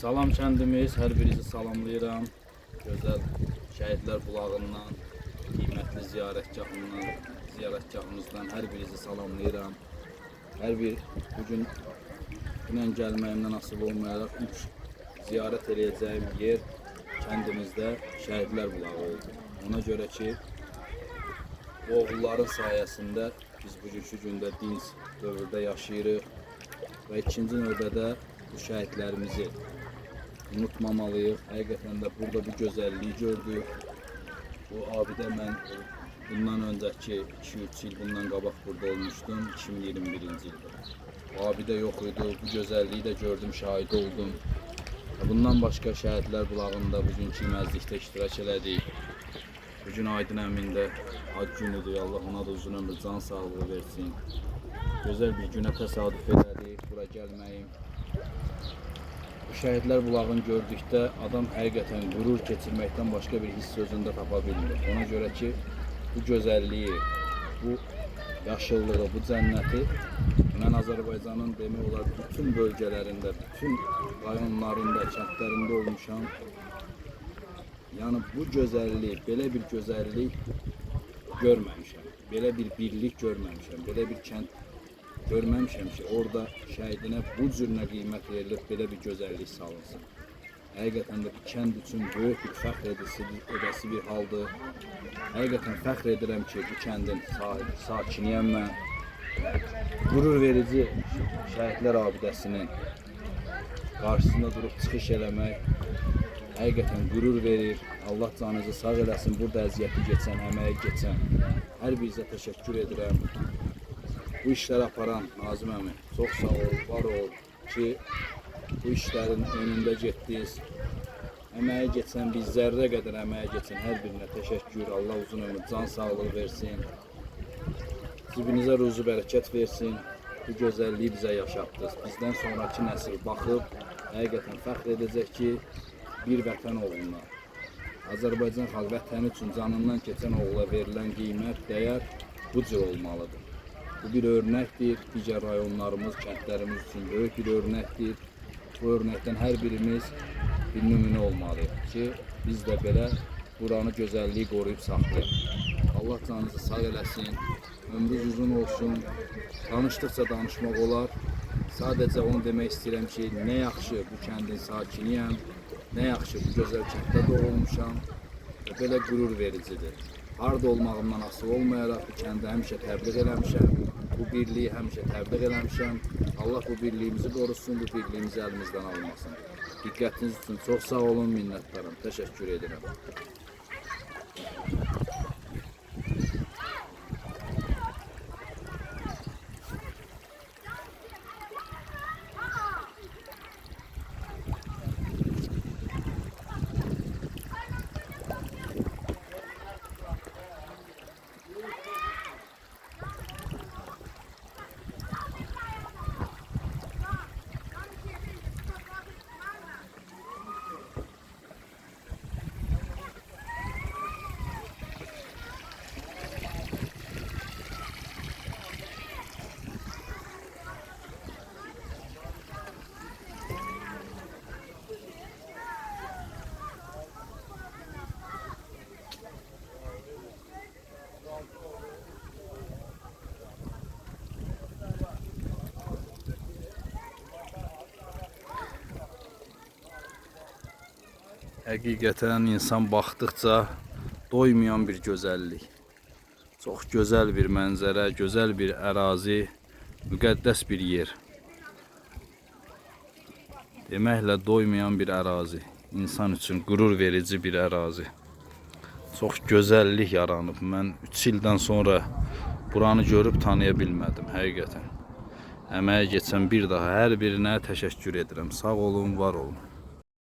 Salam kəndimiz, hər birinizi salamlayıram. Gözəl Şəhidlər Bulağından, qiymətli ziyarətgahımızdan hər birinizi salamlayıram. Hər bir bugün dünən gəlməyimdən asılı olmayaraq ilk ziyarət edəcəyim yer kəndimizdə Şəhidlər Bulağı oldu. Ona görə ki, oğulların sayəsində biz bugünkü gündə dinc dövrdə yaşayırıq və ikinci növbədə bu şəhidlərimizi unutmamalıyıq. Həqiqətən də burada bu gözəlliyi gördük. Bu abidə mən bundan öncəki 2-3 il bundan qabaq burada olmuşdum, 2021-ci ildə. Bu abidə yox idi, bu gözəlliyi də gördüm, şahid oldum. Bundan başqa Şəhidlər Bulağında bugünkü məzlikdə iştirak elədik. Bugün Aydın əmində ad günüdür, Allah ona da uzun ömür, can sağlığı versin. Gözəl bir günə təsadüf elədik, bura gəlməyim. Bu Şəhidlər Bulağını gördükdə adam həqiqətən qürur keçirməkdən başqa bir hiss sözündə tapa bilmir. Ona görə ki, bu gözəlliyi, bu yaşıllığı, bu cənnəti mən Azərbaycanın demək olar bütün bölgələrində, bütün rayonlarında, kəndlərində olmuşam. Yəni bu gözəllik, belə bir gözəllik görməmişəm. Belə bir birlik görməmişəm. Belə bir kənd görməmişəm ki, orada şəhidinə bu cürünə qiymət verilib, belə bir gözəllik salınsın. Həqiqətən də bir kənd üçün böyük bir fəxr edəsi bir haldır. Həqiqətən fəxr edirəm ki, bu kəndin sakiniyəm mən. Qürur verici Şəhidlər abidəsinin qarşısında durub çıxış eləmək həqiqətən qürur verir. Allah canınızı sağ eləsin, burada əziyyəti keçən, əməyi keçən hər birinizə təşəkkür edirəm. Bu işləri aparan Nazım əmi, çox sağ ol, var ol ki, bu işlərin önündə getdiniz. Əməyi geçən, biz zərrə qədər əməyi geçən hər birinə təşəkkür, Allah uzun ömür, can sağlığı versin. Cibinizə ruzu bərəkət versin, bu gözəlliyi bizə yaşatdınız. Bizdən sonraki nəsil baxıb, həqiqətən fəxr edəcək ki, bir vətən oğluna, Azərbaycan xalq vətəni üçün canından keçən oğula verilən qiymət, dəyər bu cür olmalıdır. Bu bir örnəkdir, digər rayonlarımız, kəndlərimiz üçün böyük bir örnəkdir. Bu örnəkdən hər birimiz bir nümunə olmalıyıq ki, biz də belə buranı gözəlliyi qoruyub saxlayaq. Allah canınızı sağ eləsin, ömrünüz uzun olsun, danışdıqca danışmaq olar. Sadəcə onu demək istəyirəm ki, nə yaxşı bu kəndin sakiniyəm, nə yaxşı bu gözəl kənddə doğulmuşam və belə qürur vericidir. Harada olmağımdan asılı olmayaraq bu kəndə həmişə təbliğ eləmişəm, bu birliyi həmişə təbliğ eləmişəm. Allah bu birliyimizi qorusun, bu birliyimizi əlimizdən almasın. Diqqətiniz üçün çox sağ olun, minnətdarım, təşəkkür edirəm. Həqiqətən insan baxdıqca doymayan bir gözəllik. Çox gözəl bir mənzərə, gözəl bir ərazi, müqəddəs bir yer. Deməklə doymayan bir ərazi, insan üçün qürur verici bir ərazi. Çox gözəllik yaranıb. Mən 3 ildən sonra buranı görüb tanıya bilmədim, həqiqətən. Əməyi keçən bir daha hər birinə təşəkkür edirəm. Sağ olun, var olun.